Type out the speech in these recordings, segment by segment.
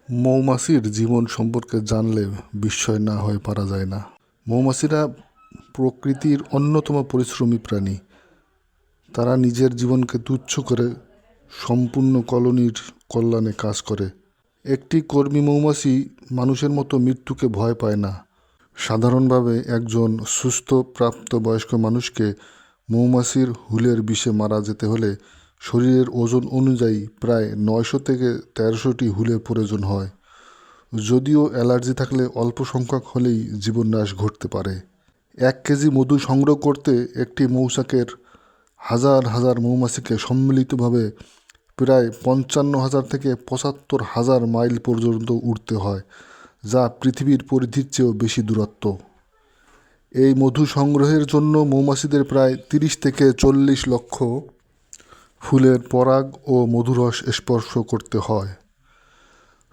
মৌমাছির জীবন সম্পর্কে জানলে বিস্ময় না হয়ে পারা যায় না। মৌমাছিরা প্রকৃতির অন্যতম পরিশ্রমী প্রাণী। তারা নিজের জীবনকে তুচ্ছ করে সম্পূর্ণ কলোনির কল্যাণে কাজ করে। একটি কর্মী মৌমাছি মানুষের মতো মৃত্যুকে ভয় পায় না। সাধারণভাবে একজন সুস্থ প্রাপ্তবয়স্ক মানুষকে মৌমাছির হুলের বিষে মারা যেতে হলে শরীরের ওজন অনুযায়ী প্রায় 900 থেকে 1300টি হুলের প্রয়োজন হয়। যদিও অ্যালার্জি থাকলে অল্প সংখ্যক হলেই জীবননাশ ঘটতে পারে। 1 কেজি মধু সংগ্রহ করতে একটি মৌচাকের হাজার হাজার মৌমাছিকে সম্মিলিতভাবে প্রায় 55,000 থেকে 75,000 মাইল পর্যন্ত উড়তে হয়, যা পৃথিবীর পরিধির চেয়েও বেশি দূরত্ব। এই মধু সংগ্রহের জন্য মৌমাছিদের প্রায় 30 থেকে 40 লক্ষ ফুলের পরাগ ও মধুরস স্পর্শ করতে হয়।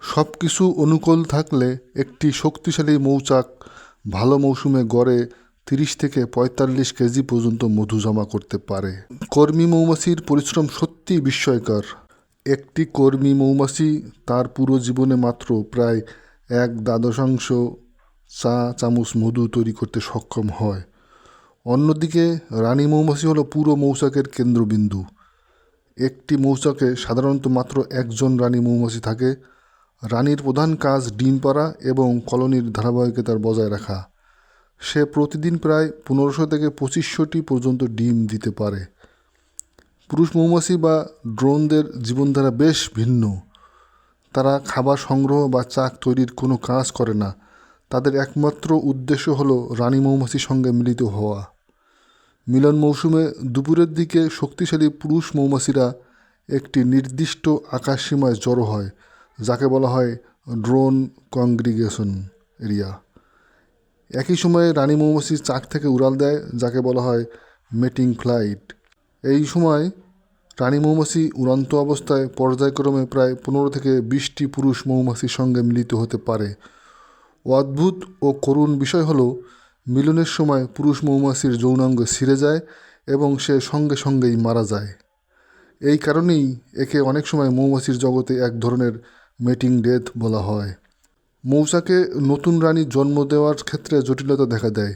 সব কিছু অনুকূল থাকলে একটি শক্তিশালী মৌচাক ভালো মৌসুমে গড়ে 30 থেকে 45 কেজি পর্যন্ত মধু জমা করতে পারে। কর্মী মৌমাছির পরিশ্রম সত্যিই বিস্ময়কর। একটি কর্মী মৌমাছি তার পুরো জীবনে মাত্র প্রায় 1/12 চা চামচ মধু তৈরি করতে সক্ষম হয়। অন্যদিকে রানী মৌমাছি হলো পুরো মৌচাকের কেন্দ্রবিন্দু। একটি মৌচাকে সাধারণত মাত্র একজন রানী মৌমাছি থাকে। রানীর প্রধান কাজ ডিম পাড়া এবং কলোনির ধারাবাহিকতা বজায় রাখা। সে প্রতিদিন প্রায় 1500 থেকে 2500টি পর্যন্ত ডিম দিতে পারে। পুরুষ মৌমাছি বা ড্রোনদের জীবনধারা বেশ ভিন্ন। তারা খাবার সংগ্রহ বা চাক তৈরির কোনো কাজ করে না। তাদের একমাত্র উদ্দেশ্য হলো রানী মৌমাছির সঙ্গে মিলিত হওয়া। মিলন মৌসুমে দুপুরের দিকে শক্তিশালী পুরুষ মৌমাছিরা একটি নির্দিষ্ট আকাশসীমায় জড়ো হয়, যাকে বলা হয় ড্রোন কংগ্রিগেশন এরিয়া। একই সময়ে রানী মৌমাছি চাক থেকে উড়াল দেয়, যাকে বলা হয় মেটিং ফ্লাইট। এই সময় রানী মৌমাছি উড়ন্ত অবস্থায় পর্যায়ক্রমে প্রায় 15 থেকে 20টি পুরুষ মৌমাছির সঙ্গে মিলিত হতে পারে। অদ্ভুত ও করুণ বিষয় হলো, মিলনের সময় পুরুষ মৌমাছির যৌনাঙ্গ ছিঁড়ে যায় এবং সে সঙ্গে সঙ্গেই মারা যায়। এই কারণেই একে অনেক সময় মৌমাছির জগতে এক ধরনের মেটিং ডেথ বলা হয়। মৌচাকে নতুন রানী জন্ম দেওয়ার ক্ষেত্রে জটিলতা দেখা দেয়।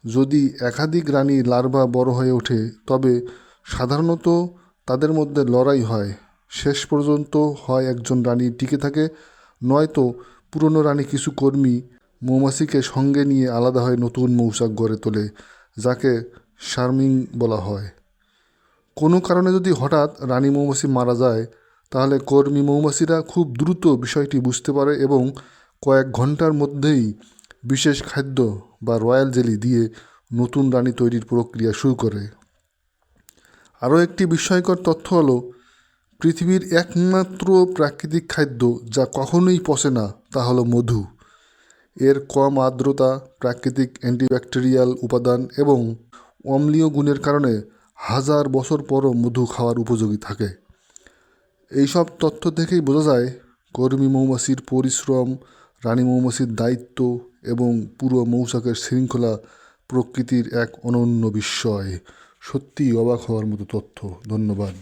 যদি একাধিক রানী লার্ভা বড় হয়ে ওঠে, তবে সাধারণত তাদের মধ্যে লড়াই হয়। শেষ পর্যন্ত হয় একজন রানী টিকে থাকে, নয়তো পুরনো রানী কিছু কর্মী মৌমাছিকে সঙ্গে নিয়ে আলাদা হয়ে নতুন মৌচাক গড়ে তোলে, যাকে শার্মিং বলা হয়। কোনো কারণে যদি হঠাৎ রানী মৌমাছি মারা যায়, তাহলে কর্মী মৌমাছিরা খুব দ্রুত বিষয়টি বুঝতে পারে এবং কয়েক ঘন্টার মধ্যেই বিশেষ খাদ্য বা রয়্যাল জেলি দিয়ে নতুন রানী তৈরির প্রক্রিয়া শুরু করে। আরও একটি বিস্ময়কর তথ্য হলো, পৃথিবীর একমাত্র প্রাকৃতিক খাদ্য যা কখনোই পচে না তা হলো মধু। এর কম আর্দ্রতা, প্রাকৃতিক অ্যান্টিব্যাকটেরিয়াল উপাদান এবং অম্লীয় গুণের কারণে হাজার বছর পরও মধু খাওয়ার উপযোগী থাকে। এইসব তথ্য থেকেই বোঝা যায় কর্মী মৌমাছির পরিশ্রম, রানী মৌমাছির দায়িত্ব এবং পুরো মৌচাকের শৃঙ্খলা প্রকৃতির এক অনন্য বিস্ময়। সত্যিই অবাক হওয়ার মতো তথ্য। ধন্যবাদ।